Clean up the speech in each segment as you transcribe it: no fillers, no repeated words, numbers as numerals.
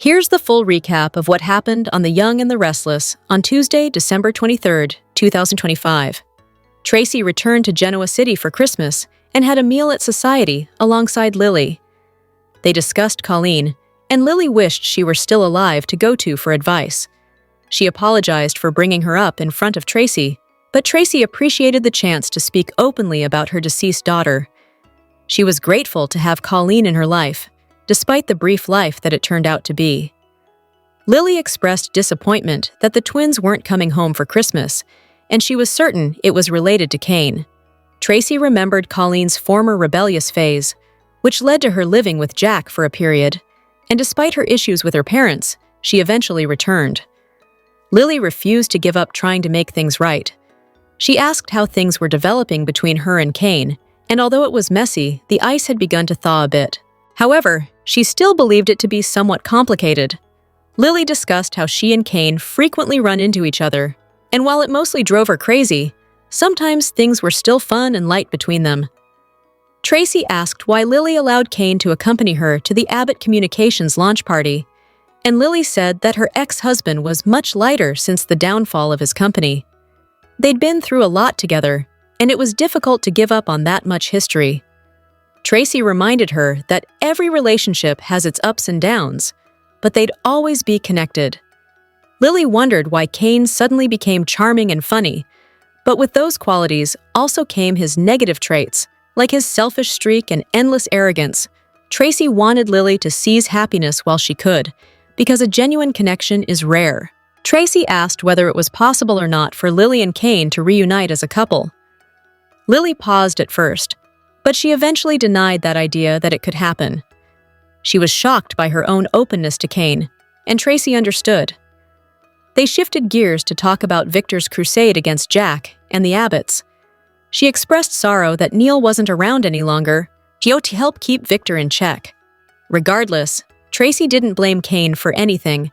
Here's the full recap of what happened on The Young and the Restless on Tuesday, December 23rd, 2025. Tracy returned to Genoa City for Christmas and had a meal at Society alongside Lily. They discussed Colleen, and Lily wished she were still alive to go to for advice. She apologized for bringing her up in front of Tracy, but Tracy appreciated the chance to speak openly about her deceased daughter. She was grateful to have Colleen in her life, despite the brief life that it turned out to be. Lily expressed disappointment that the twins weren't coming home for Christmas, and she was certain it was related to Kane. Tracy remembered Colleen's former rebellious phase, which led to her living with Jack for a period, and despite her issues with her parents, she eventually returned. Lily refused to give up trying to make things right. She asked how things were developing between her and Kane, and although it was messy, the ice had begun to thaw a bit. However, she still believed it to be somewhat complicated. Lily discussed how she and Kane frequently run into each other, and while it mostly drove her crazy, sometimes things were still fun and light between them. Tracy asked why Lily allowed Kane to accompany her to the Abbott Communications launch party, and Lily said that her ex-husband was much lighter since the downfall of his company. They'd been through a lot together, and it was difficult to give up on that much history. Tracy reminded her that every relationship has its ups and downs, but they'd always be connected. Lily wondered why Kane suddenly became charming and funny, but with those qualities also came his negative traits, like his selfish streak and endless arrogance. Tracy wanted Lily to seize happiness while she could, because a genuine connection is rare. Tracy asked whether it was possible or not for Lily and Kane to reunite as a couple. Lily paused at first, but she eventually denied that idea that it could happen. She was shocked by her own openness to Kane, and Tracy understood. They shifted gears to talk about Victor's crusade against Jack and the Abbotts. She expressed sorrow that Neil wasn't around any longer, to help keep Victor in check. Regardless, Tracy didn't blame Kane for anything.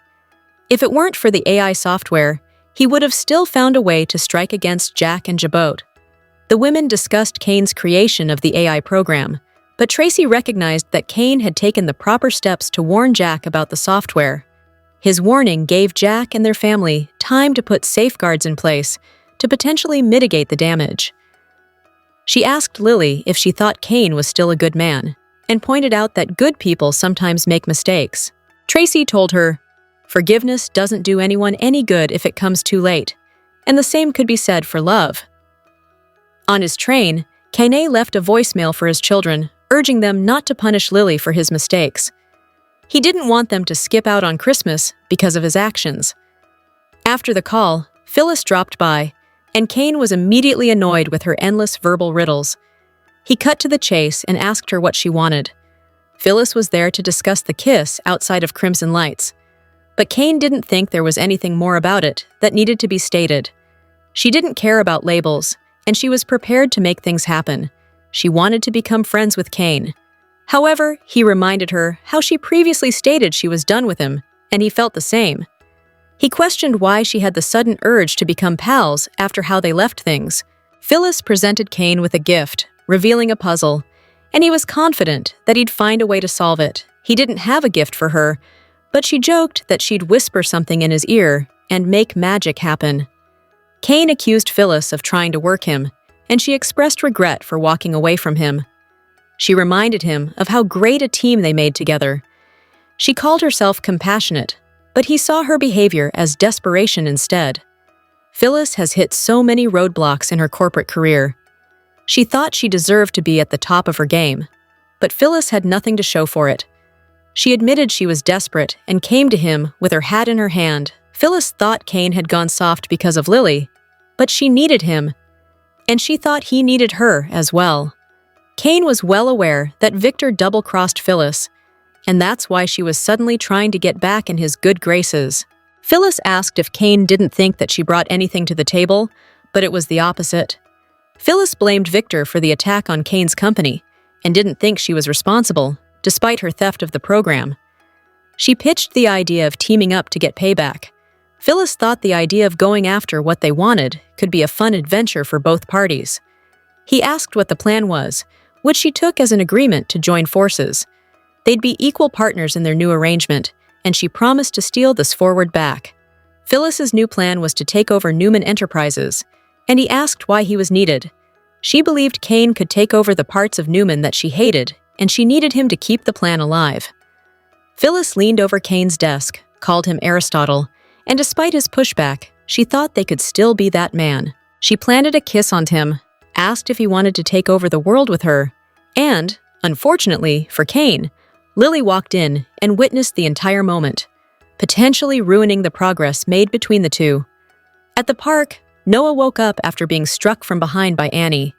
If it weren't for the AI software, he would have still found a way to strike against Jack and Jabot. The women discussed Kane's creation of the AI program, but Tracy recognized that Kane had taken the proper steps to warn Jack about the software. His warning gave Jack and their family time to put safeguards in place to potentially mitigate the damage. She asked Lily if she thought Kane was still a good man, and pointed out that good people sometimes make mistakes. Tracy told her, "Forgiveness doesn't do anyone any good if it comes too late, and the same could be said for love." On his train, Kane left a voicemail for his children, urging them not to punish Lily for his mistakes. He didn't want them to skip out on Christmas because of his actions. After the call, Phyllis dropped by, and Kane was immediately annoyed with her endless verbal riddles. He cut to the chase and asked her what she wanted. Phyllis was there to discuss the kiss outside of Crimson Lights, but Kane didn't think there was anything more about it that needed to be stated. She didn't care about labels, and she was prepared to make things happen. She wanted to become friends with Kane. However, he reminded her how she previously stated she was done with him, and he felt the same. He questioned why she had the sudden urge to become pals after how they left things. Phyllis presented Kane with a gift, revealing a puzzle, and he was confident that he'd find a way to solve it. He didn't have a gift for her, but she joked that she'd whisper something in his ear and make magic happen. Kane accused Phyllis of trying to work him, and she expressed regret for walking away from him. She reminded him of how great a team they made together. She called herself compassionate, but he saw her behavior as desperation instead. Phyllis has hit so many roadblocks in her corporate career. She thought she deserved to be at the top of her game, but Phyllis had nothing to show for it. She admitted she was desperate and came to him with her hat in her hand. Phyllis thought Kane had gone soft because of Lily, but she needed him, and she thought he needed her as well. Kane was well aware that Victor double-crossed Phyllis, and that's why she was suddenly trying to get back in his good graces. Phyllis asked if Kane didn't think that she brought anything to the table, but it was the opposite. Phyllis blamed Victor for the attack on Kane's company and didn't think she was responsible, despite her theft of the program. She pitched the idea of teaming up to get payback. Phyllis thought the idea of going after what they wanted could be a fun adventure for both parties. He asked what the plan was, which she took as an agreement to join forces. They'd be equal partners in their new arrangement, and she promised to steal this forward back. Phyllis's new plan was to take over Newman Enterprises, and he asked why he was needed. She believed Kane could take over the parts of Newman that she hated, and she needed him to keep the plan alive. Phyllis leaned over Kane's desk, called him Aristotle, and despite his pushback, she thought they could still be that man. She planted a kiss on him, asked if he wanted to take over the world with her, and, unfortunately for Kane, Lily walked in and witnessed the entire moment, potentially ruining the progress made between the two. At the park, Noah woke up after being struck from behind by Annie.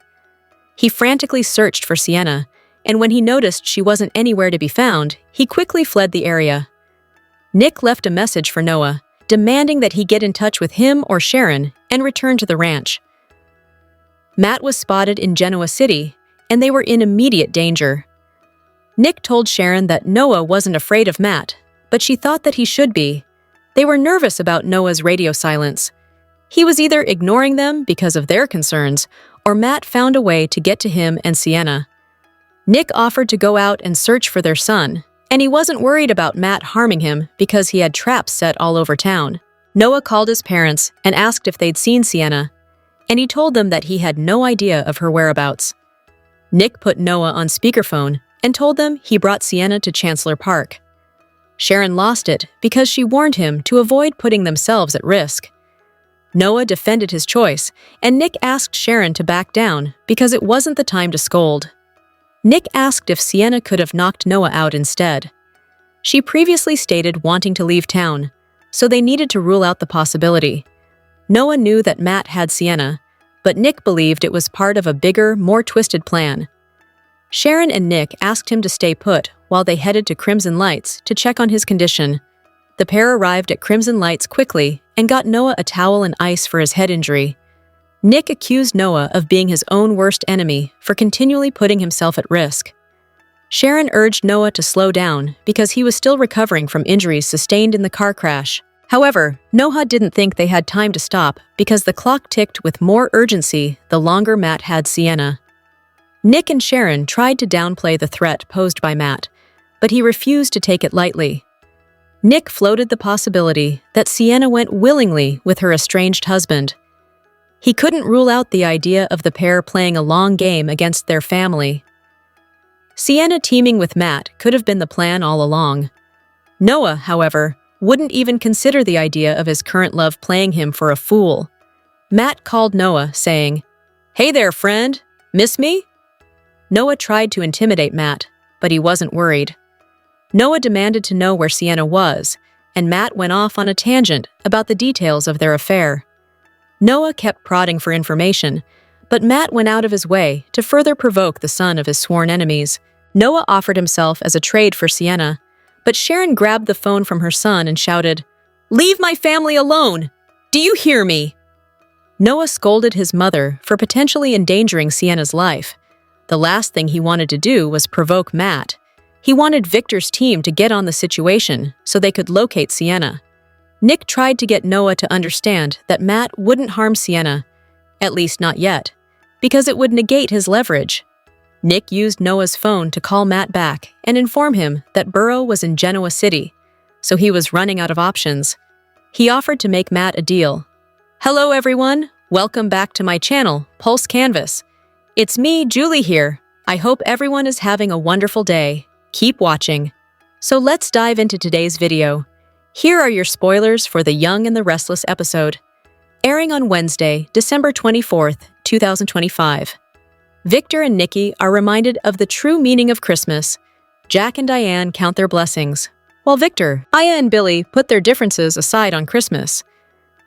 He frantically searched for Sienna, and when he noticed she wasn't anywhere to be found, he quickly fled the area. Nick left a message for Noah, demanding that he get in touch with him or Sharon and return to the ranch. Matt was spotted in Genoa City, and they were in immediate danger. Nick told Sharon that Noah wasn't afraid of Matt, but she thought that he should be. They were nervous about Noah's radio silence. He was either ignoring them because of their concerns, or Matt found a way to get to him and Sienna. Nick offered to go out and search for their son, and he wasn't worried about Matt harming him because he had traps set all over town. Noah called his parents and asked if they'd seen Sienna, and he told them that he had no idea of her whereabouts. Nick put Noah on speakerphone and told them he brought Sienna to Chancellor Park. Sharon lost it because she warned him to avoid putting themselves at risk. Noah defended his choice, and Nick asked Sharon to back down because it wasn't the time to scold. Nick asked if Sienna could have knocked Noah out instead. She previously stated wanting to leave town, so they needed to rule out the possibility. Noah knew that Matt had Sienna, but Nick believed it was part of a bigger, more twisted plan. Sharon and Nick asked him to stay put while they headed to Crimson Lights to check on his condition. The pair arrived at Crimson Lights quickly and got Noah a towel and ice for his head injury. Nick accused Noah of being his own worst enemy for continually putting himself at risk. Sharon urged Noah to slow down because he was still recovering from injuries sustained in the car crash. However, Noah didn't think they had time to stop because the clock ticked with more urgency the longer Matt had Sienna. Nick and Sharon tried to downplay the threat posed by Matt, but he refused to take it lightly. Nick floated the possibility that Sienna went willingly with her estranged husband. He couldn't rule out the idea of the pair playing a long game against their family. Sienna teaming with Matt could have been the plan all along. Noah, however, wouldn't even consider the idea of his current love playing him for a fool. Matt called Noah, saying, "Hey there, friend. Miss me?" Noah tried to intimidate Matt, but he wasn't worried. Noah demanded to know where Sienna was, and Matt went off on a tangent about the details of their affair. Noah kept prodding for information, but Matt went out of his way to further provoke the son of his sworn enemies. Noah offered himself as a trade for Sienna, but Sharon grabbed the phone from her son and shouted, "Leave my family alone! Do you hear me?" Noah scolded his mother for potentially endangering Sienna's life. The last thing he wanted to do was provoke Matt. He wanted Victor's team to get on the situation so they could locate Sienna. Nick tried to get Noah to understand that Matt wouldn't harm Sienna, at least not yet, because it would negate his leverage. Nick used Noah's phone to call Matt back and inform him that Burrow was in Genoa City, so he was running out of options. He offered to make Matt a deal. "Hello everyone, welcome back to my channel, Pulse Canvas. It's me, Julie here. I hope everyone is having a wonderful day. Keep watching." So let's dive into today's video. Here are your spoilers for The Young and the Restless episode. Airing on Wednesday, December 24th, 2025. Victor and Nikki are reminded of the true meaning of Christmas. Jack and Diane count their blessings, while Victor, Aya and Billy put their differences aside on Christmas.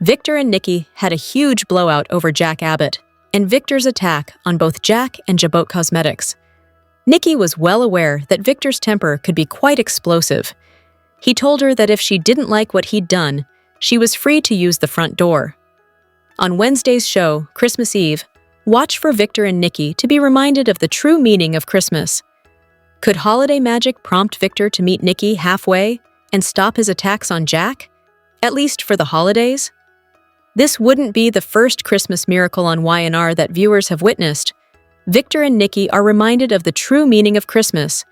Victor and Nikki had a huge blowout over Jack Abbott and Victor's attack on both Jack and Jabot Cosmetics. Nikki was well aware that Victor's temper could be quite explosive. He told her that if she didn't like what he'd done, she was free to use the front door. On Wednesday's show, Christmas Eve, watch for Victor and Nikki to be reminded of the true meaning of Christmas. Could holiday magic prompt Victor to meet Nikki halfway and stop his attacks on Jack? At least for the holidays? This wouldn't be the first Christmas miracle on Y&R that viewers have witnessed. Victor and Nikki are reminded of the true meaning of Christmas.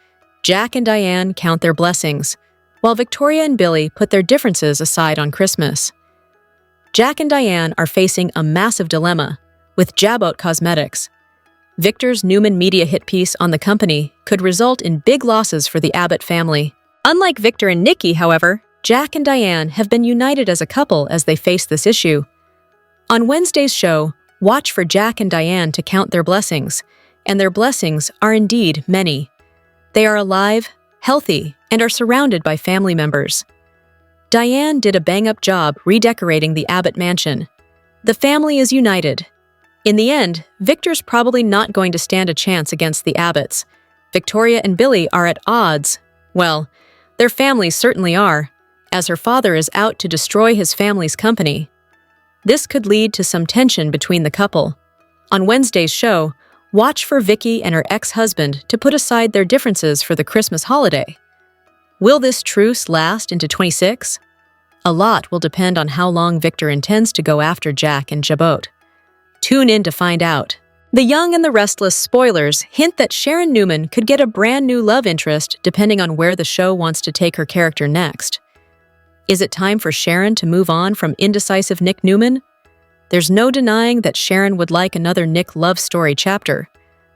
Jack and Diane count their blessings, while Victoria and Billy put their differences aside on Christmas. Jack and Diane are facing a massive dilemma with Jabot Cosmetics. Victor's Newman media hit piece on the company could result in big losses for the Abbott family. Unlike Victor and Nikki, however, Jack and Diane have been united as a couple as they face this issue. On Wednesday's show, watch for Jack and Diane to count their blessings, and their blessings are indeed many. They are alive, healthy, and are surrounded by family members. Diane did a bang-up job redecorating the Abbott mansion. The family is united. In the end, Victor's probably not going to stand a chance against the Abbotts. Victoria and Billy are at odds. Well, their families certainly are, as her father is out to destroy his family's company. This could lead to some tension between the couple. On Wednesday's show, watch for Vicky and her ex-husband to put aside their differences for the Christmas holiday. Will this truce last into 26? A lot will depend on how long Victor intends to go after Jack and Jabot. Tune in to find out. The Young and the Restless spoilers hint that Sharon Newman could get a brand new love interest depending on where the show wants to take her character next. Is it time for Sharon to move on from indecisive Nick Newman? There's no denying that Sharon would like another Nick love story chapter,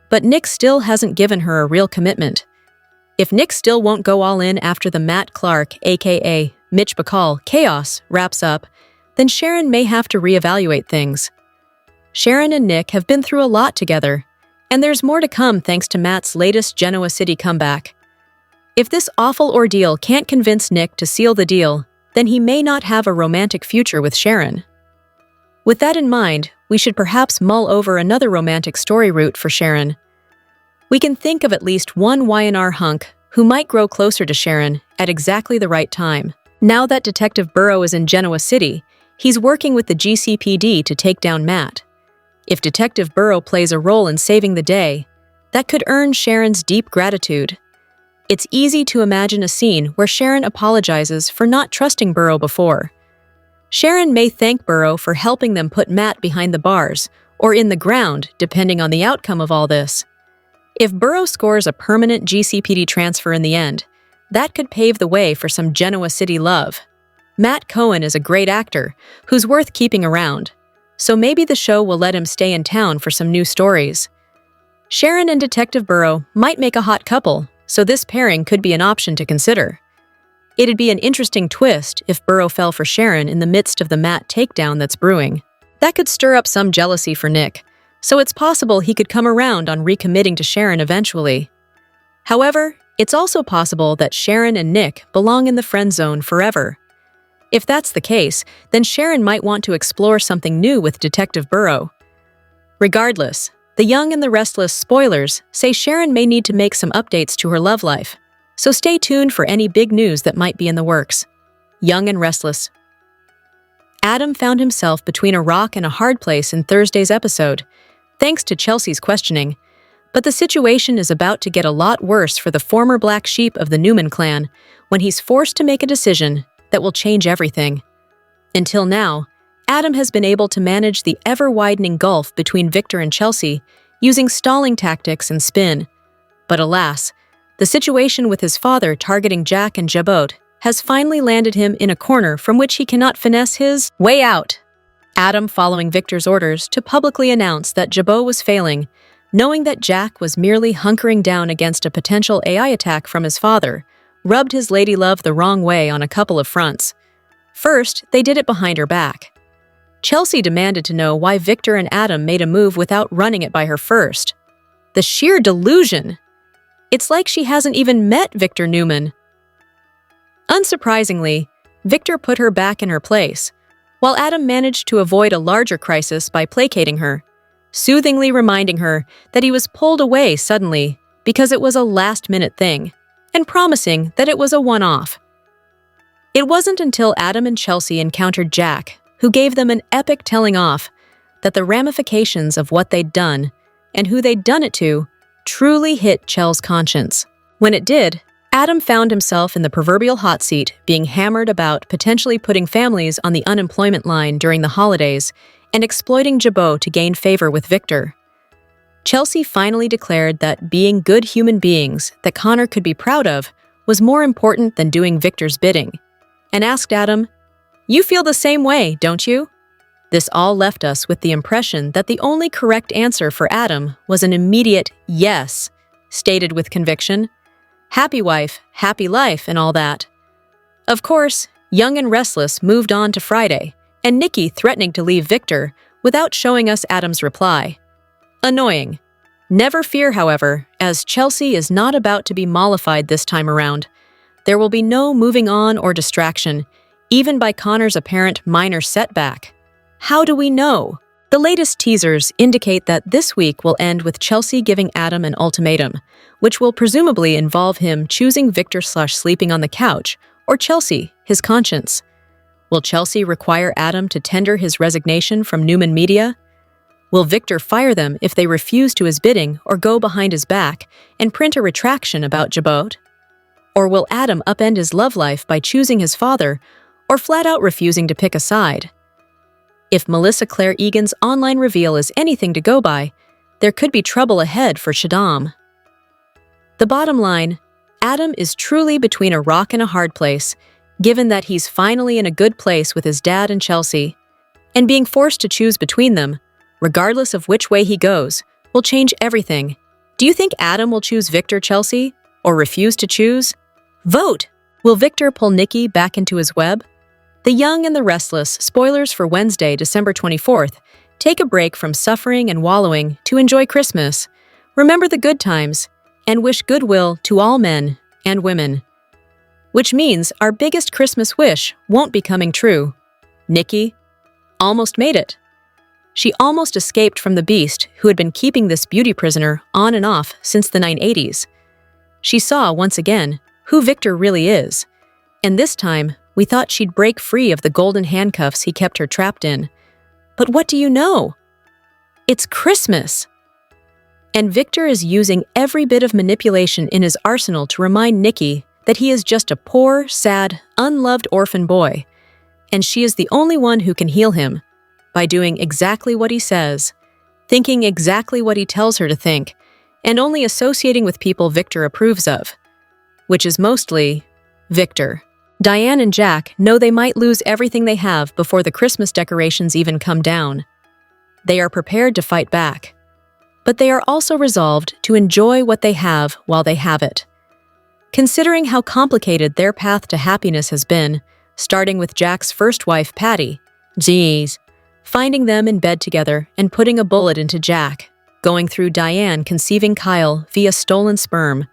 but Nick still hasn't given her a real commitment. If Nick still won't go all in after the Matt Clark, aka Mitch Bacall, chaos wraps up, then Sharon may have to reevaluate things. Sharon and Nick have been through a lot together, and there's more to come thanks to Matt's latest Genoa City comeback. If this awful ordeal can't convince Nick to seal the deal, then he may not have a romantic future with Sharon. With that in mind, we should perhaps mull over another romantic story route for Sharon. We can think of at least one Y&R hunk who might grow closer to Sharon at exactly the right time. Now that Detective Burrow is in Genoa City, he's working with the GCPD to take down Matt. If Detective Burrow plays a role in saving the day, that could earn Sharon's deep gratitude. It's easy to imagine a scene where Sharon apologizes for not trusting Burrow before. Sharon may thank Burrow for helping them put Matt behind the bars, or in the ground, depending on the outcome of all this. If Burrow scores a permanent GCPD transfer in the end, that could pave the way for some Genoa City love. Matt Cohen is a great actor who's worth keeping around, so maybe the show will let him stay in town for some new stories. Sharon and Detective Burrow might make a hot couple, so this pairing could be an option to consider. It'd be an interesting twist if Burrow fell for Sharon in the midst of the Matt takedown that's brewing. That could stir up some jealousy for Nick, so it's possible he could come around on recommitting to Sharon eventually. However, it's also possible that Sharon and Nick belong in the friend zone forever. If that's the case, then Sharon might want to explore something new with Detective Burrow. Regardless, the Young and the Restless spoilers say Sharon may need to make some updates to her love life, so stay tuned for any big news that might be in the works. Young and Restless. Adam found himself between a rock and a hard place in Thursday's episode, thanks to Chelsea's questioning, but the situation is about to get a lot worse for the former black sheep of the Newman clan when he's forced to make a decision that will change everything. Until now, Adam has been able to manage the ever-widening gulf between Victor and Chelsea using stalling tactics and spin. But alas, the situation with his father targeting Jack and Jabot has finally landed him in a corner from which he cannot finesse his way out. Adam following Victor's orders to publicly announce that Jabot was failing, knowing that Jack was merely hunkering down against a potential AI attack from his father, rubbed his lady love the wrong way on a couple of fronts. First, they did it behind her back. Chelsea demanded to know why Victor and Adam made a move without running it by her first. The sheer delusion! It's like she hasn't even met Victor Newman. Unsurprisingly, Victor put her back in her place, while Adam managed to avoid a larger crisis by placating her, soothingly reminding her that he was pulled away suddenly because it was a last-minute thing, and promising that it was a one-off. It wasn't until Adam and Chelsea encountered Jack, who gave them an epic telling off, that the ramifications of what they'd done, and who they'd done it to, truly hit Chel's conscience. When it did, Adam found himself in the proverbial hot seat, being hammered about potentially putting families on the unemployment line during the holidays and exploiting Jabot to gain favor with Victor. Chelsea finally declared that being good human beings that Connor could be proud of was more important than doing Victor's bidding, and asked Adam, "You feel the same way, don't you?" This all left us with the impression that the only correct answer for Adam was an immediate yes, stated with conviction. Happy wife, happy life, and all that. Of course, Young and Restless moved on to Friday, and Nikki threatening to leave Victor without showing us Adam's reply. Annoying. Never fear, however, as Chelsea is not about to be mollified this time around. There will be no moving on or distraction, even by Connor's apparent minor setback. How do we know? The latest teasers indicate that this week will end with Chelsea giving Adam an ultimatum, which will presumably involve him choosing Victor/sleeping on the couch, or Chelsea, his conscience. Will Chelsea require Adam to tender his resignation from Newman Media? Will Victor fire them if they refuse to his bidding or go behind his back and print a retraction about Jabot? Or will Adam upend his love life by choosing his father or flat out refusing to pick a side? If Melissa Claire Egan's online reveal is anything to go by, there could be trouble ahead for Shaddam. The bottom line, Adam is truly between a rock and a hard place, given that he's finally in a good place with his dad and Chelsea, and being forced to choose between them, regardless of which way he goes, will change everything. Do you think Adam will choose Victor Chelsea, or refuse to choose? Vote! Will Victor pull Nikki back into his web? The Young and the Restless spoilers for Wednesday, December 24th, take a break from suffering and wallowing to enjoy Christmas, remember the good times, and wish goodwill to all men and women. Which means our biggest Christmas wish won't be coming true. Nikki almost made it. She almost escaped from the beast who had been keeping this beauty prisoner on and off since the 1980s. She saw, once again, who Victor really is, and this time we thought she'd break free of the golden handcuffs he kept her trapped in. But what do you know? It's Christmas! And Victor is using every bit of manipulation in his arsenal to remind Nikki that he is just a poor, sad, unloved orphan boy, and she is the only one who can heal him, by doing exactly what he says, thinking exactly what he tells her to think, and only associating with people Victor approves of, which is mostly Victor. Diane and Jack know they might lose everything they have before the Christmas decorations even come down. They are prepared to fight back, but they are also resolved to enjoy what they have while they have it. Considering how complicated their path to happiness has been, starting with Jack's first wife, Patty, finding them in bed together and putting a bullet into Jack, going through Diane conceiving Kyle via stolen sperm,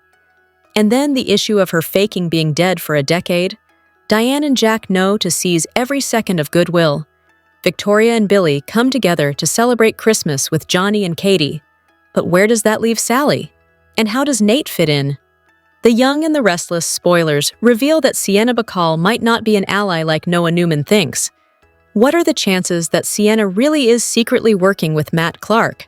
and then the issue of her faking being dead for a decade, Diane and Jack know to seize every second of goodwill. Victoria and Billy come together to celebrate Christmas with Johnny and Katie. But where does that leave Sally? And how does Nate fit in? The Young and the Restless spoilers reveal that Sienna Bacall might not be an ally like Noah Newman thinks. What are the chances that Sienna really is secretly working with Matt Clark?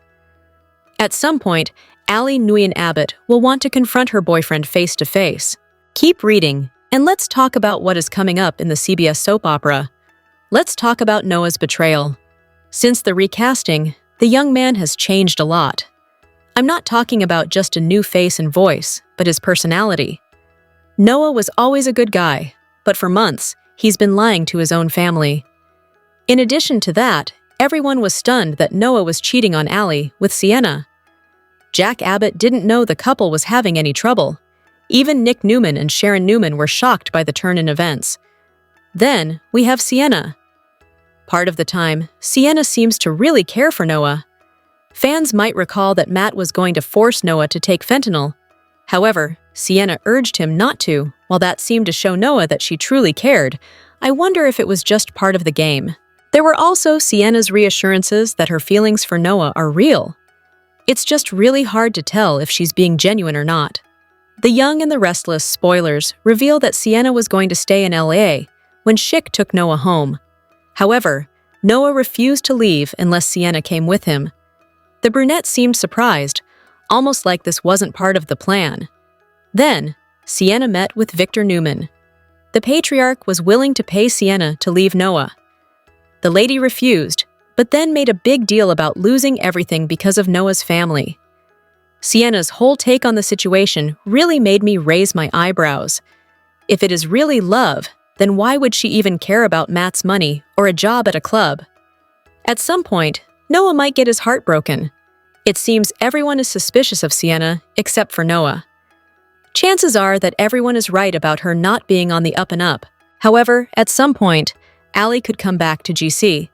At some point, Allie Nguyen Abbott will want to confront her boyfriend face-to-face. Keep reading, and let's talk about what is coming up in the CBS soap opera. Let's talk about Noah's betrayal. Since the recasting, the young man has changed a lot. I'm not talking about just a new face and voice, but his personality. Noah was always a good guy, but for months, he's been lying to his own family. In addition to that, everyone was stunned that Noah was cheating on Allie with Sienna. Jack Abbott didn't know the couple was having any trouble. Even Nick Newman and Sharon Newman were shocked by the turn in events. Then, we have Sienna. Part of the time, Sienna seems to really care for Noah. Fans might recall that Matt was going to force Noah to take fentanyl. However, Sienna urged him not to. While that seemed to show Noah that she truly cared, I wonder if it was just part of the game. There were also Sienna's reassurances that her feelings for Noah are real. It's just really hard to tell if she's being genuine or not. The Young and the Restless spoilers reveal that Sienna was going to stay in LA when Schick took Noah home. However, Noah refused to leave unless Sienna came with him. The brunette seemed surprised, almost like this wasn't part of the plan. Then, Sienna met with Victor Newman. The patriarch was willing to pay Sienna to leave Noah. The lady refused, but then made a big deal about losing everything because of Noah's family. Sienna's whole take on the situation really made me raise my eyebrows. If it is really love, then why would she even care about Matt's money or a job at a club? At some point, Noah might get his heart broken. It seems everyone is suspicious of Sienna except for Noah. Chances are that everyone is right about her not being on the up and up. However, at some point, Allie could come back to GC.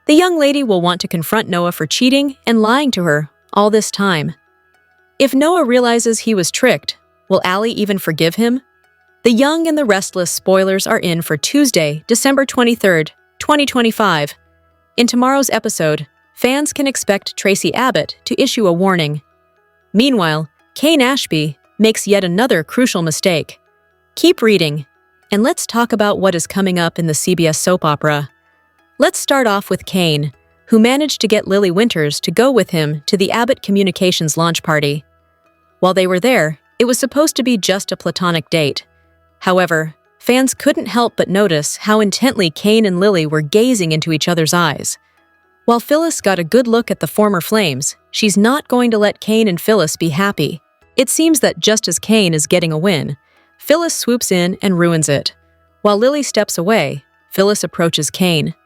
The young lady will want to confront Noah for cheating and lying to her all this time. If Noah realizes he was tricked, will Allie even forgive him? The Young and the Restless spoilers are in for Tuesday, December 23rd, 2025. In tomorrow's episode, fans can expect Tracy Abbott to issue a warning. Meanwhile, Kane Ashby makes yet another crucial mistake. Keep reading, and let's talk about what is coming up in the CBS soap opera. Let's start off with Kane, who managed to get Lily Winters to go with him to the Abbott Communications launch party. While they were there, it was supposed to be just a platonic date. However, fans couldn't help but notice how intently Kane and Lily were gazing into each other's eyes. While Phyllis got a good look at the former flames, she's not going to let Kane and Phyllis be happy. It seems that just as Kane is getting a win, Phyllis swoops in and ruins it. While Lily steps away, Phyllis approaches Kane.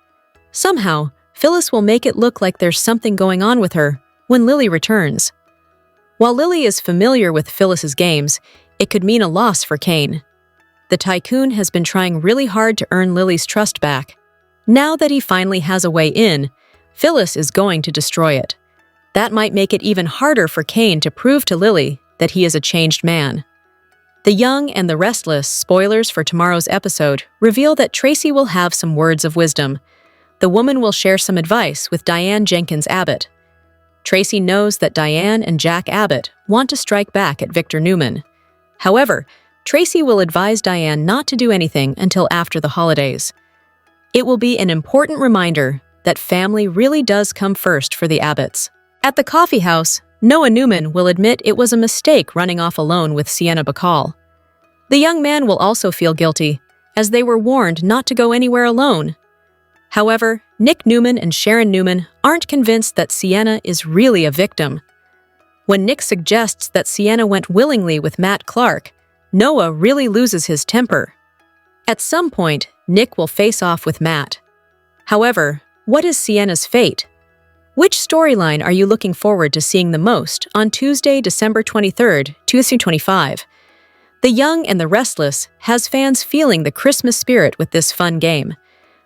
Somehow, Phyllis will make it look like there's something going on with her when Lily returns. While Lily is familiar with Phyllis's games, it could mean a loss for Kane. The tycoon has been trying really hard to earn Lily's trust back. Now that he finally has a way in, Phyllis is going to destroy it. That might make it even harder for Kane to prove to Lily that he is a changed man. The Young and the Restless spoilers for tomorrow's episode reveal that Tracy will have some words of wisdom. The woman will share some advice with Diane Jenkins Abbott. Tracy knows that Diane and Jack Abbott want to strike back at Victor Newman. However, Tracy will advise Diane not to do anything until after the holidays. It will be an important reminder that family really does come first for the Abbotts. At the coffee house, Noah Newman will admit it was a mistake running off alone with Sienna Bacall. The young man will also feel guilty, as they were warned not to go anywhere alone. However, Nick Newman and Sharon Newman aren't convinced that Sienna is really a victim. When Nick suggests that Sienna went willingly with Matt Clark, Noah really loses his temper. At some point, Nick will face off with Matt. However, what is Sienna's fate? Which storyline are you looking forward to seeing the most on Tuesday, December 23rd, 2025? The Young and the Restless has fans feeling the Christmas spirit with this fun game.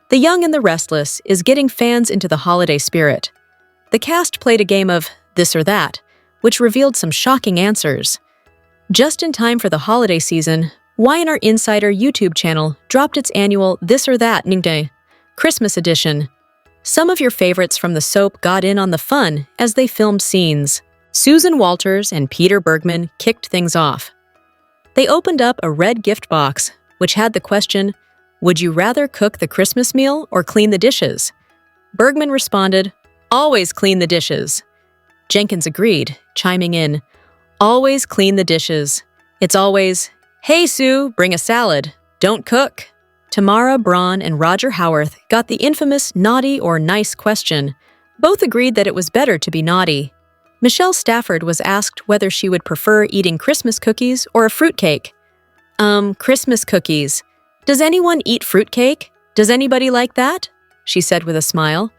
The Young and the Restless is getting fans into the holiday spirit. The cast played a game of this or that, which revealed some shocking answers. Just in time for the holiday season, Y&R Insider YouTube channel dropped its annual This or That Christmas edition. Some of your favorites from the soap got in on the fun as they filmed scenes. Susan Walters and Peter Bergman kicked things off. They opened up a red gift box, which had the question, "Would you rather cook the Christmas meal or clean the dishes?" Bergman responded, "Always clean the dishes." Jenkins agreed, chiming in, "Always clean the dishes. It's always, hey Sue, bring a salad. Don't cook." Tamara Braun and Roger Howarth got the infamous naughty or nice question. Both agreed that it was better to be naughty. Michelle Stafford was asked whether she would prefer eating Christmas cookies or a fruitcake. Christmas cookies. Does anyone eat fruitcake? Does anybody like that? She said with a smile.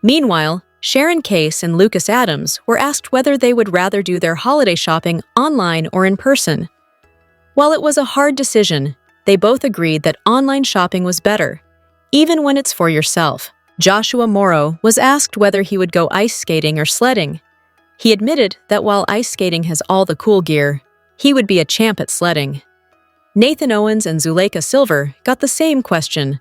Meanwhile, Sharon Case and Lucas Adams were asked whether they would rather do their holiday shopping online or in person. While it was a hard decision, they both agreed that online shopping was better, even when it's for yourself. Joshua Morrow was asked whether he would go ice skating or sledding. He admitted that while ice skating has all the cool gear, he would be a champ at sledding. Nathan Owens and Zuleika Silver got the same question.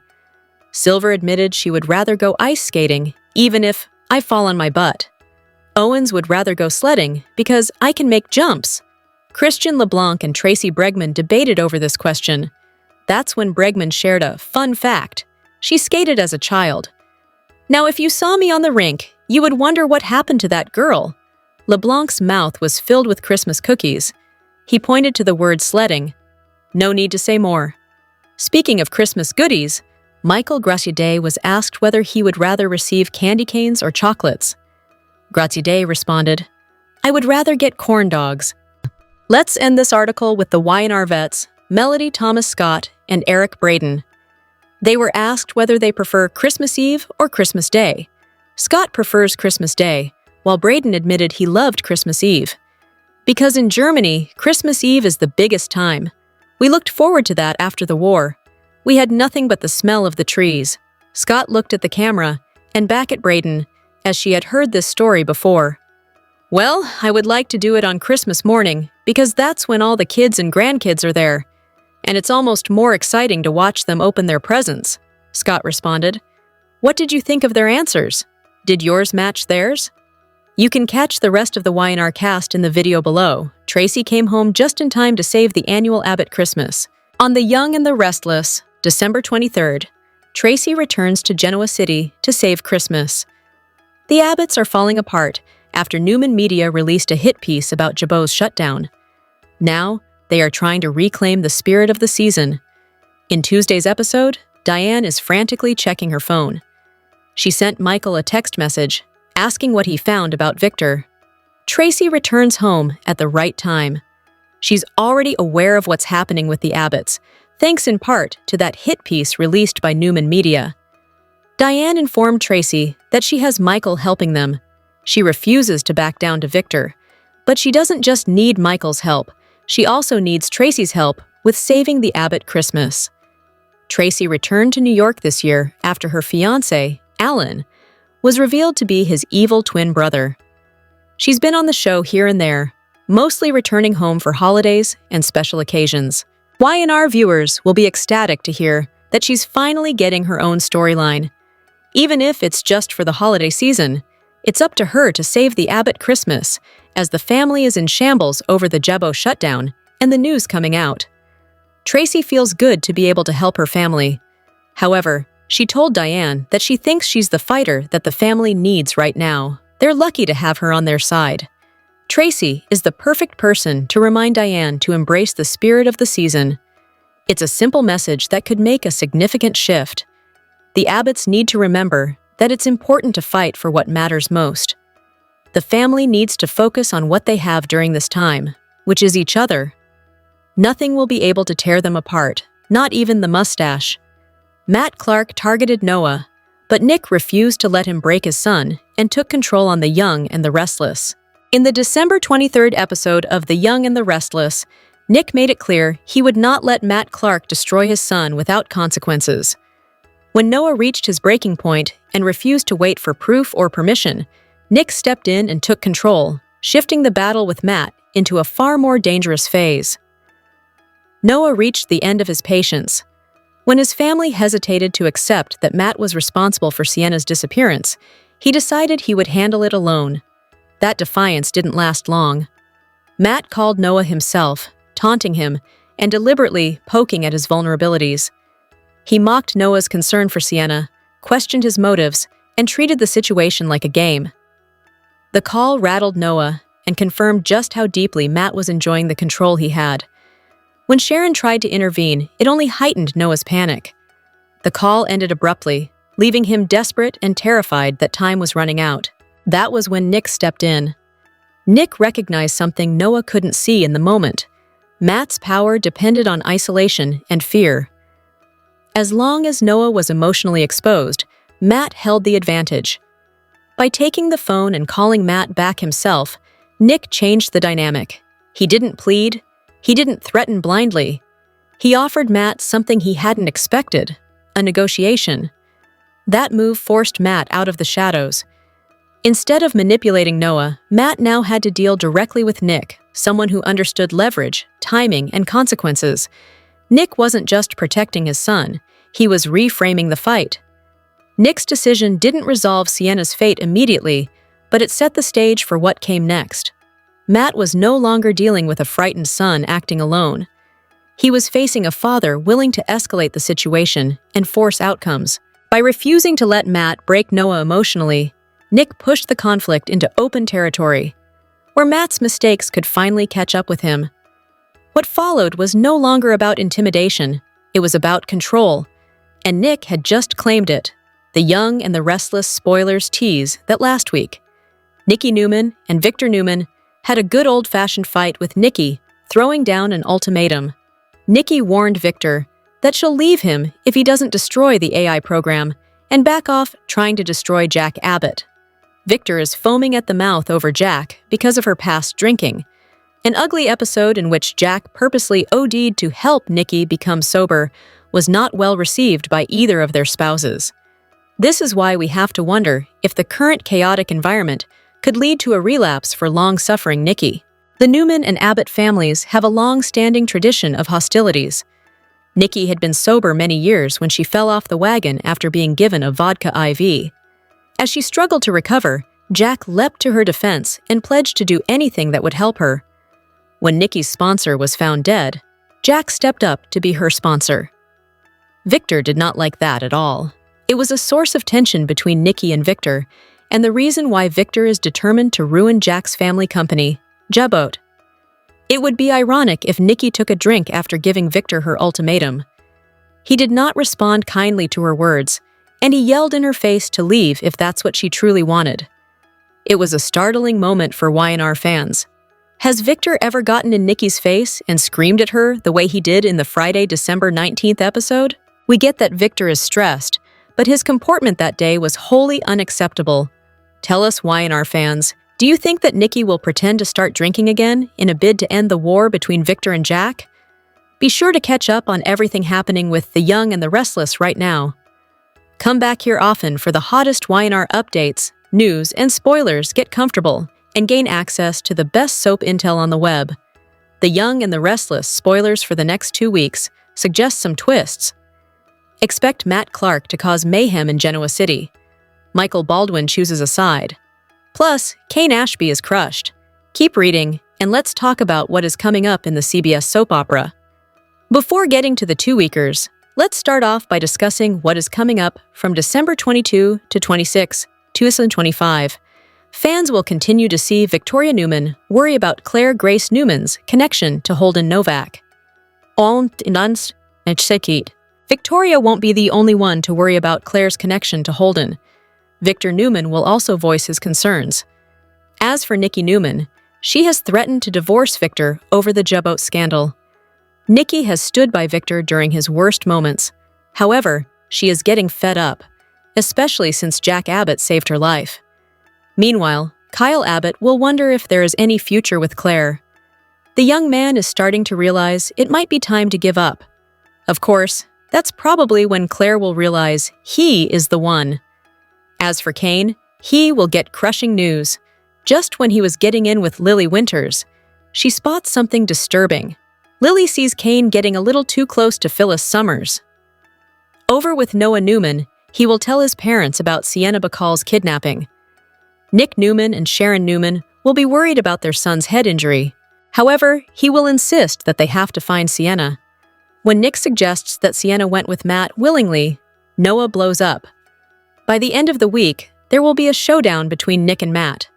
Silver admitted she would rather go ice skating, even if I fall on my butt. Owens would rather go sledding because I can make jumps. Christian LeBlanc and Tracy Bregman debated over this question. That's when Bregman shared a fun fact. She skated as a child. Now, if you saw me on the rink, you would wonder what happened to that girl. LeBlanc's mouth was filled with Christmas cookies. He pointed to the word sledding. No need to say more. Speaking of Christmas goodies, Michael Gracieday was asked whether he would rather receive candy canes or chocolates. Gracieday responded, "I would rather get corn dogs." Let's end this article with the Y&R vets. Melody Thomas Scott and Eric Braden. They were asked whether they prefer Christmas Eve or Christmas Day. Scott prefers Christmas Day, while Braden admitted he loved Christmas Eve. Because in Germany, Christmas Eve is the biggest time. We looked forward to that after the war. We had nothing but the smell of the trees. Scott looked at the camera and back at Braden, as she had heard this story before. Well, I would like to do it on Christmas morning, because that's when all the kids and grandkids are there. And it's almost more exciting to watch them open their presents, Scott responded. What did you think of their answers? Did yours match theirs? You can catch the rest of the Y&R cast in the video below. Tracy came home just in time to save the annual Abbott Christmas. On The Young and the Restless, December 23rd, Tracy returns to Genoa City to save Christmas. The Abbotts are falling apart after Newman Media released a hit piece about Jabot's shutdown. Now, they are trying to reclaim the spirit of the season. In Tuesday's episode, Diane is frantically checking her phone. She sent Michael a text message asking what he found about Victor. Tracy returns home at the right time. She's already aware of what's happening with the Abbotts, thanks in part to that hit piece released by Newman Media. Diane informed Tracy that she has Michael helping them. She refuses to back down to Victor, but she doesn't just need Michael's help, she also needs Tracy's help with saving the Abbott Christmas. Tracy returned to New York this year after her fiancé, Alan, was revealed to be his evil twin brother. She's been on the show here and there, mostly returning home for holidays and special occasions. Y&R viewers will be ecstatic to hear that she's finally getting her own storyline. Even if it's just for the holiday season, it's up to her to save the Abbott Christmas, as the family is in shambles over the Jabot shutdown and the news coming out. Tracy feels good to be able to help her family. However, she told Diane that she thinks she's the fighter that the family needs right now. They're lucky to have her on their side. Tracy is the perfect person to remind Diane to embrace the spirit of the season. It's a simple message that could make a significant shift. The Abbotts need to remember that it's important to fight for what matters most. The family needs to focus on what they have during this time, which is each other. Nothing will be able to tear them apart, not even the mustache. Matt Clark targeted Noah, but Nick refused to let him break his son and took control on The Young and the Restless. In the December 23rd episode of The Young and the Restless, Nick made it clear he would not let Matt Clark destroy his son without consequences. When Noah reached his breaking point and refused to wait for proof or permission, Nick stepped in and took control, shifting the battle with Matt into a far more dangerous phase. Noah reached the end of his patience. When his family hesitated to accept that Matt was responsible for Sienna's disappearance, he decided he would handle it alone. That defiance didn't last long. Matt called Noah himself, taunting him and deliberately poking at his vulnerabilities. He mocked Noah's concern for Sienna, questioned his motives, and treated the situation like a game. The call rattled Noah and confirmed just how deeply Matt was enjoying the control he had. When Sharon tried to intervene, it only heightened Noah's panic. The call ended abruptly, leaving him desperate and terrified that time was running out. That was when Nick stepped in. Nick recognized something Noah couldn't see in the moment. Matt's power depended on isolation and fear. As long as Noah was emotionally exposed, Matt held the advantage. By taking the phone and calling Matt back himself, Nick changed the dynamic. He didn't plead. He didn't threaten blindly. He offered Matt something he hadn't expected, a negotiation. That move forced Matt out of the shadows. Instead of manipulating Noah, Matt now had to deal directly with Nick, someone who understood leverage, timing, and consequences. Nick wasn't just protecting his son, he was reframing the fight. Nick's decision didn't resolve Sienna's fate immediately, but it set the stage for what came next. Matt was no longer dealing with a frightened son acting alone. He was facing a father willing to escalate the situation and force outcomes. By refusing to let Matt break Noah emotionally, Nick pushed the conflict into open territory, where Matt's mistakes could finally catch up with him. What followed was no longer about intimidation, it was about control, and Nick had just claimed it. The Young and the Restless spoilers tease that last week, Nikki Newman and Victor Newman had a good old-fashioned fight with Nikki, throwing down an ultimatum. Nikki warned Victor that she'll leave him if he doesn't destroy the AI program and back off trying to destroy Jack Abbott. Victor is foaming at the mouth over Jack because of her past drinking, an ugly episode in which Jack purposely OD'd to help Nikki become sober was not well received by either of their spouses. This is why we have to wonder if the current chaotic environment could lead to a relapse for long-suffering Nikki. The Newman and Abbott families have a long-standing tradition of hostilities. Nikki had been sober many years when she fell off the wagon after being given a vodka IV. As she struggled to recover, Jack leapt to her defense and pledged to do anything that would help her. When Nikki's sponsor was found dead, Jack stepped up to be her sponsor. Victor did not like that at all. It was a source of tension between Nikki and Victor, and the reason why Victor is determined to ruin Jack's family company, Jabot. It would be ironic if Nikki took a drink after giving Victor her ultimatum. He did not respond kindly to her words, and he yelled in her face to leave if that's what she truly wanted. It was a startling moment for Y&R fans. Has Victor ever gotten in Nikki's face and screamed at her the way he did in the Friday, December 19th episode? We get that Victor is stressed, but his comportment that day was wholly unacceptable. Tell us, Y&R fans, do you think that Nikki will pretend to start drinking again in a bid to end the war between Victor and Jack? Be sure to catch up on everything happening with The Young and the Restless right now. Come back here often for the hottest Y&R updates, news, and spoilers. Get comfortable and gain access to the best soap intel on the web. The Young and the Restless spoilers for the next 2 weeks suggest some twists. Expect Matt Clark to cause mayhem in Genoa City. Michael Baldwin chooses a side. Plus, Kane Ashby is crushed. Keep reading, and let's talk about what is coming up in the CBS soap opera. Before getting to the 2-weekers, let's start off by discussing what is coming up from December 22 to 26, 2025. Fans will continue to see Victoria Newman worry about Claire Grace Newman's connection to Holden Novak. Victoria won't be the only one to worry about Claire's connection to Holden. Victor Newman will also voice his concerns. As for Nikki Newman, she has threatened to divorce Victor over the Jabot scandal. Nikki has stood by Victor during his worst moments. However, she is getting fed up, especially since Jack Abbott saved her life. Meanwhile, Kyle Abbott will wonder if there is any future with Claire. The young man is starting to realize it might be time to give up. Of course, that's probably when Claire will realize he is the one. As for Kane, he will get crushing news. Just when he was getting in with Lily Winters, she spots something disturbing. Lily sees Kane getting a little too close to Phyllis Summers. Over with Noah Newman, he will tell his parents about Sienna Bacall's kidnapping. Nick Newman and Sharon Newman will be worried about their son's head injury. However, he will insist that they have to find Sienna. When Nick suggests that Sienna went with Matt willingly, Noah blows up. By the end of the week, there will be a showdown between Nick and Matt.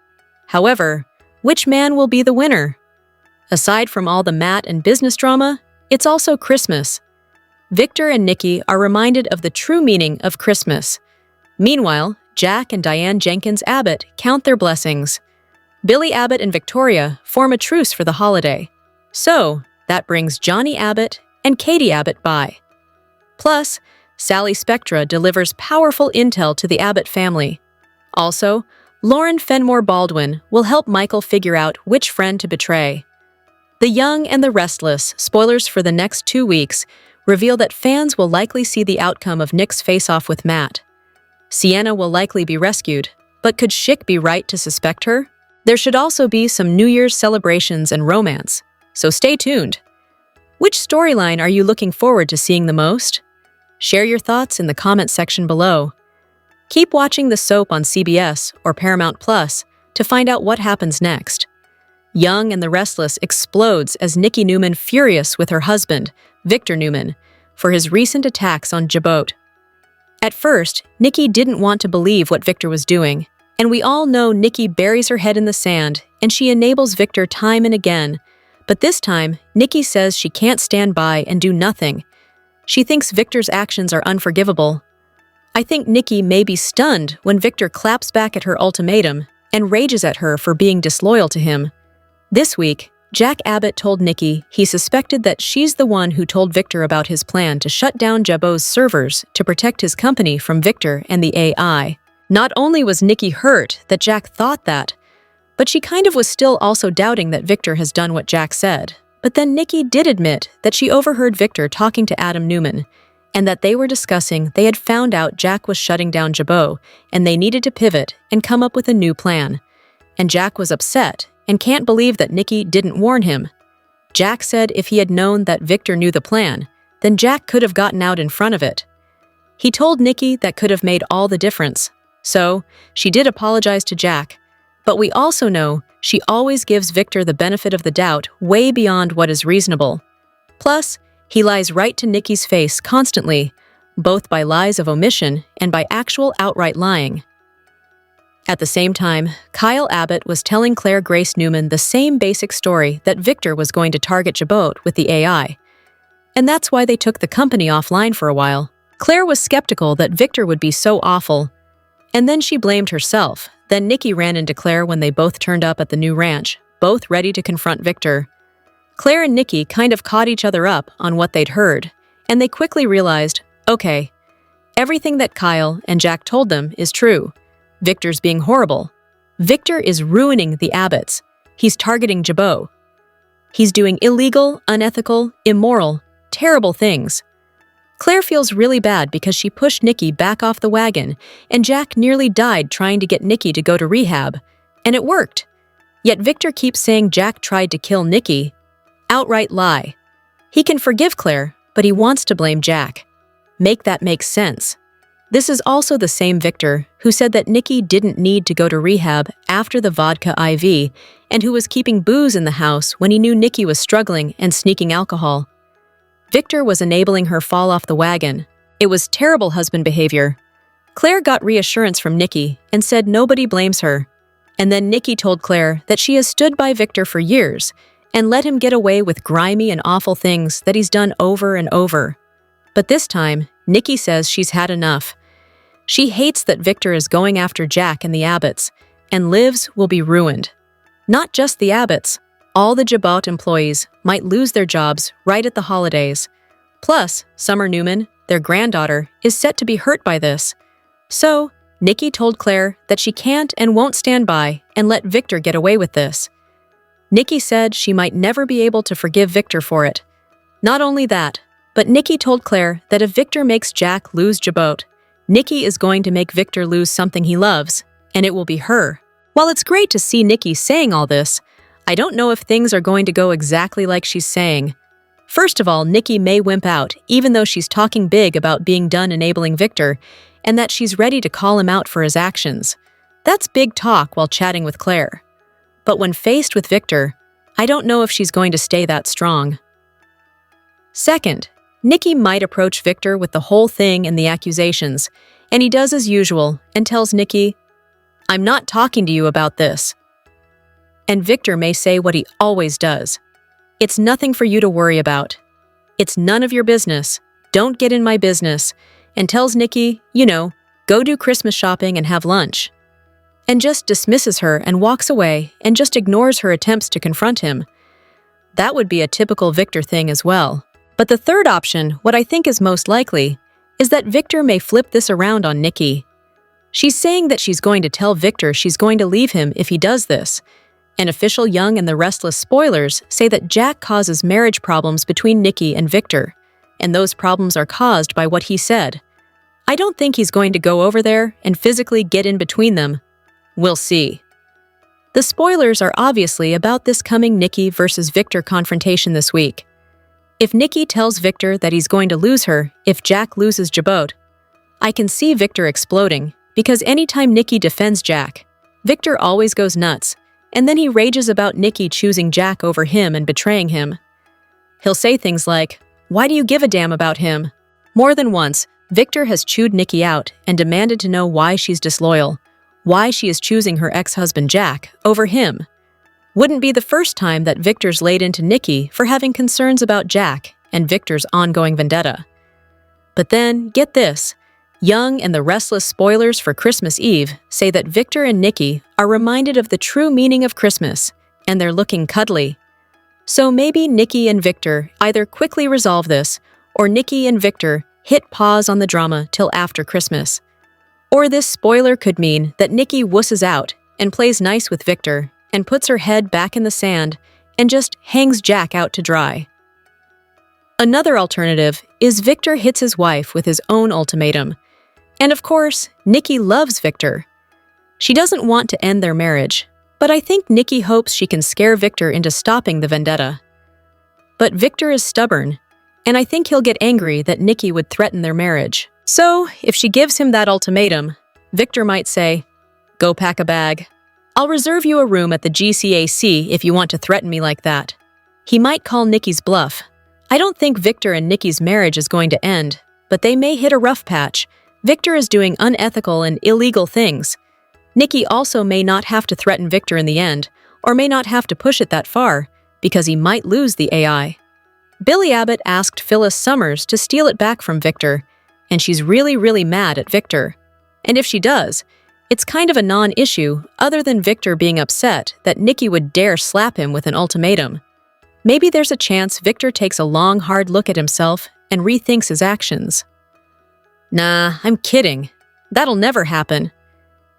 However, which man will be the winner? Aside from all the Matt and business drama, it's also Christmas. Victor and Nikki are reminded of the true meaning of Christmas. Meanwhile, Jack and Diane Jenkins Abbott count their blessings. Billy Abbott and Victoria form a truce for the holiday. So, that brings Johnny Abbott and Katie Abbott by. Plus, Sally Spectra delivers powerful intel to the Abbott family. Also, Lauren Fenmore Baldwin will help Michael figure out which friend to betray. The Young and the Restless spoilers for the next 2 weeks reveal that fans will likely see the outcome of Nick's face-off with Matt. Sienna will likely be rescued, but could Schick be right to suspect her? There should also be some New Year's celebrations and romance, so stay tuned. Which storyline are you looking forward to seeing the most? Share your thoughts in the comment section below. Keep watching the soap on CBS or Paramount Plus to find out what happens next. Young and the Restless explodes as Nikki Newman furious with her husband, Victor Newman, for his recent attacks on Jabot. At first, Nikki didn't want to believe what Victor was doing, and we all know Nikki buries her head in the sand and she enables Victor time and again. But this time, Nikki says she can't stand by and do nothing. She thinks Victor's actions are unforgivable. I think Nikki may be stunned when Victor claps back at her ultimatum and rages at her for being disloyal to him. This week, Jack Abbott told Nikki he suspected that she's the one who told Victor about his plan to shut down Jabot's servers to protect his company from Victor and the AI. Not only was Nikki hurt that Jack thought that, but she kind of was still also doubting that Victor has done what Jack said. But then Nikki did admit that she overheard Victor talking to Adam Newman, and that they were discussing they had found out Jack was shutting down Jabot, and they needed to pivot and come up with a new plan. And Jack was upset and can't believe that Nikki didn't warn him. Jack said if he had known that Victor knew the plan, then Jack could have gotten out in front of it. He told Nikki that could have made all the difference. So, she did apologize to Jack, but we also know she always gives Victor the benefit of the doubt way beyond what is reasonable. Plus, he lies right to Nikki's face constantly, both by lies of omission and by actual outright lying. At the same time, Kyle Abbott was telling Claire Grace Newman the same basic story that Victor was going to target Jabot with the AI. And that's why they took the company offline for a while. Claire was skeptical that Victor would be so awful, and then she blamed herself. Then Nikki ran into Claire when they both turned up at the new ranch, both ready to confront Victor. Claire and Nikki kind of caught each other up on what they'd heard, and they quickly realized, okay, everything that Kyle and Jack told them is true. Victor's being horrible. Victor is ruining the Abbotts. He's targeting Jabot. He's doing illegal, unethical, immoral, terrible things. Claire feels really bad because she pushed Nikki back off the wagon, and Jack nearly died trying to get Nikki to go to rehab. And it worked. Yet Victor keeps saying Jack tried to kill Nikki. Outright lie. He can forgive Claire, but he wants to blame Jack. Make that make sense. This is also the same Victor who said that Nikki didn't need to go to rehab after the vodka IV, and who was keeping booze in the house when he knew Nikki was struggling and sneaking alcohol. Victor was enabling her fall off the wagon. It was terrible husband behavior. Claire got reassurance from Nikki and said nobody blames her. And then Nikki told Claire that she has stood by Victor for years and let him get away with grimy and awful things that he's done over and over. But this time, Nikki says she's had enough. She hates that Victor is going after Jack and the Abbotts, and lives will be ruined. Not just the Abbotts. All the Jabot employees might lose their jobs right at the holidays. Plus, Summer Newman, their granddaughter, is set to be hurt by this. So, Nikki told Claire that she can't and won't stand by and let Victor get away with this. Nikki said she might never be able to forgive Victor for it. Not only that, but Nikki told Claire that if Victor makes Jack lose Jabot, Nikki is going to make Victor lose something he loves, and it will be her. While it's great to see Nikki saying all this, I don't know if things are going to go exactly like she's saying. First of all, Nikki may wimp out, even though she's talking big about being done enabling Victor, and that she's ready to call him out for his actions. That's big talk while chatting with Claire. But when faced with Victor, I don't know if she's going to stay that strong. Second, Nikki might approach Victor with the whole thing and the accusations, and he does as usual and tells Nikki, "I'm not talking to you about this." And Victor may say what he always does. "It's nothing for you to worry about. It's none of your business. Don't get in my business," and tells Nikki, go do Christmas shopping and have lunch. And just dismisses her and walks away and just ignores her attempts to confront him. That would be a typical Victor thing as well. But the third option, what I think is most likely, is that Victor may flip this around on Nikki. She's saying that she's going to tell Victor she's going to leave him if he does this. And official Young and the Restless spoilers say that Jack causes marriage problems between Nikki and Victor, and those problems are caused by what he said. I don't think he's going to go over there and physically get in between them. We'll see. The spoilers are obviously about this coming Nikki versus Victor confrontation this week. If Nikki tells Victor that he's going to lose her if Jack loses Jabot, I can see Victor exploding, because anytime Nikki defends Jack, Victor always goes nuts. And then he rages about Nikki choosing Jack over him and betraying him. He'll say things like, "Why do you give a damn about him?" More than once, Victor has chewed Nikki out and demanded to know why she's disloyal, why she is choosing her ex-husband Jack over him. Wouldn't be the first time that Victor's laid into Nikki for having concerns about Jack and Victor's ongoing vendetta. But then, get this. Young and the Restless spoilers for Christmas Eve say that Victor and Nikki are reminded of the true meaning of Christmas, and they're looking cuddly. So maybe Nikki and Victor either quickly resolve this, or Nikki and Victor hit pause on the drama till after Christmas. Or this spoiler could mean that Nikki wusses out and plays nice with Victor and puts her head back in the sand and just hangs Jack out to dry. Another alternative is Victor hits his wife with his own ultimatum. And of course, Nikki loves Victor. She doesn't want to end their marriage, but I think Nikki hopes she can scare Victor into stopping the vendetta. But Victor is stubborn, and I think he'll get angry that Nikki would threaten their marriage. So, if she gives him that ultimatum, Victor might say, "Go pack a bag. I'll reserve you a room at the GCAC if you want to threaten me like that." He might call Nikki's bluff. I don't think Victor and Nikki's marriage is going to end, but they may hit a rough patch. Victor is doing unethical and illegal things. Nikki also may not have to threaten Victor in the end, or may not have to push it that far, because he might lose the AI. Billy Abbott asked Phyllis Summers to steal it back from Victor, and she's really mad at Victor. And if she does, it's kind of a non-issue other than Victor being upset that Nikki would dare slap him with an ultimatum. Maybe there's a chance Victor takes a long, hard look at himself and rethinks his actions. Nah, I'm kidding. That'll never happen.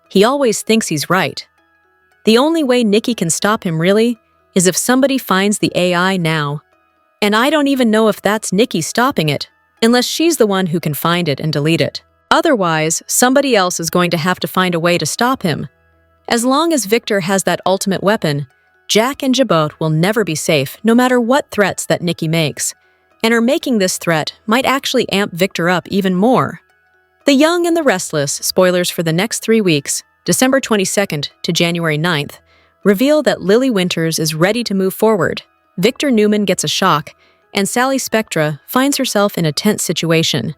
He always thinks he's right. The only way Nikki can stop him really is if somebody finds the AI now. And I don't even know if that's Nikki stopping it, unless she's the one who can find it and delete it. Otherwise, somebody else is going to have to find a way to stop him. As long as Victor has that ultimate weapon, Jack and Jabot will never be safe no matter what threats that Nikki makes. And her making this threat might actually amp Victor up even more. The Young and the Restless spoilers for the next 3 weeks, December 22nd to January 9th, reveal that Lily Winters is ready to move forward. Victor Newman gets a shock, and Sally Spectra finds herself in a tense situation.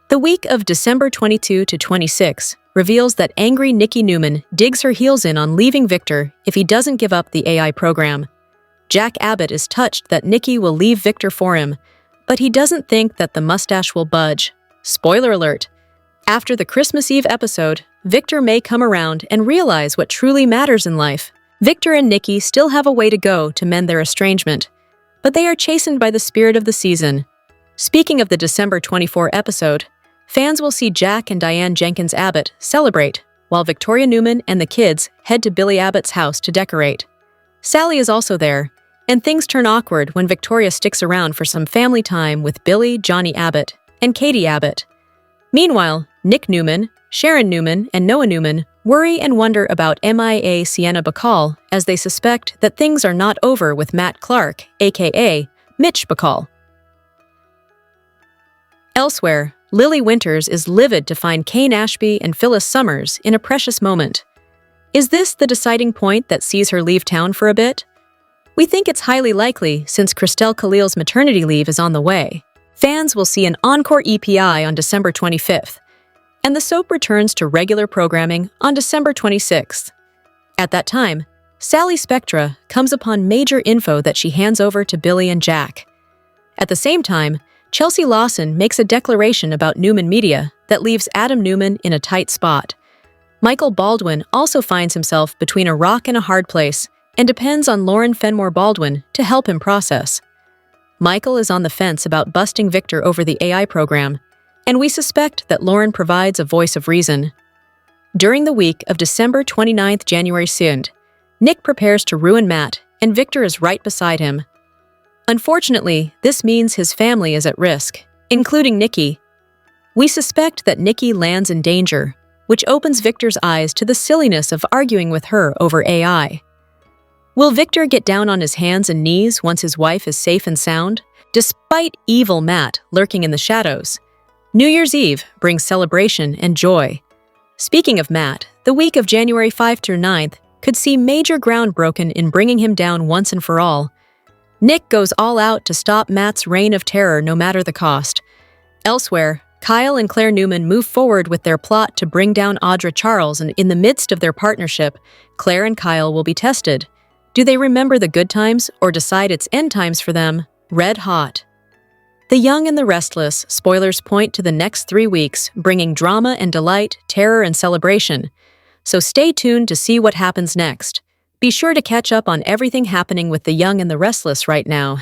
The week of December 22 to 26 reveals that angry Nikki Newman digs her heels in on leaving Victor if he doesn't give up the AI program. Jack Abbott is touched that Nikki will leave Victor for him, but he doesn't think that the mustache will budge. Spoiler alert! After the Christmas Eve episode, Victor may come around and realize what truly matters in life. Victor and Nikki still have a way to go to mend their estrangement, but they are chastened by the spirit of the season. Speaking of the December 24 episode, fans will see Jack and Diane Jenkins Abbott celebrate, while Victoria Newman and the kids head to Billy Abbott's house to decorate. Sally is also there, and things turn awkward when Victoria sticks around for some family time with Billy, Johnny Abbott, and Katie Abbott. Meanwhile, Nick Newman, Sharon Newman, and Noah Newman worry and wonder about MIA Sienna Bacall as they suspect that things are not over with Matt Clark, aka Mitch Bacall. Elsewhere, Lily Winters is livid to find Kane Ashby and Phyllis Summers in a precious moment. Is this the deciding point that sees her leave town for a bit? We think it's highly likely since Christelle Khalil's maternity leave is on the way. Fans will see an encore EPI on December 25th, and the soap returns to regular programming on December 26th. At that time, Sally Spectra comes upon major info that she hands over to Billy and Jack. At the same time, Chelsea Lawson makes a declaration about Newman Media that leaves Adam Newman in a tight spot. Michael Baldwin also finds himself between a rock and a hard place and depends on Lauren Fenmore Baldwin to help him process. Michael is on the fence about busting Victor over the AI program, and we suspect that Lauren provides a voice of reason. During the week of December 29th, January 2nd, Nick prepares to ruin Matt, and Victor is right beside him. Unfortunately, this means his family is at risk, including Nikki. We suspect that Nikki lands in danger, which opens Victor's eyes to the silliness of arguing with her over AI. Will Victor get down on his hands and knees once his wife is safe and sound, despite evil Matt lurking in the shadows? New Year's Eve brings celebration and joy. Speaking of Matt, the week of January 5 through 9th could see major ground broken in bringing him down once and for all. Nick goes all out to stop Matt's reign of terror no matter the cost. Elsewhere, Kyle and Claire Newman move forward with their plot to bring down Audra Charles, and in the midst of their partnership, Claire and Kyle will be tested. Do they remember the good times or decide it's end times for them? Red hot. The Young and the Restless spoilers point to the next 3 weeks, bringing drama and delight, terror and celebration. So stay tuned to see what happens next. Be sure to catch up on everything happening with The Young and the Restless right now.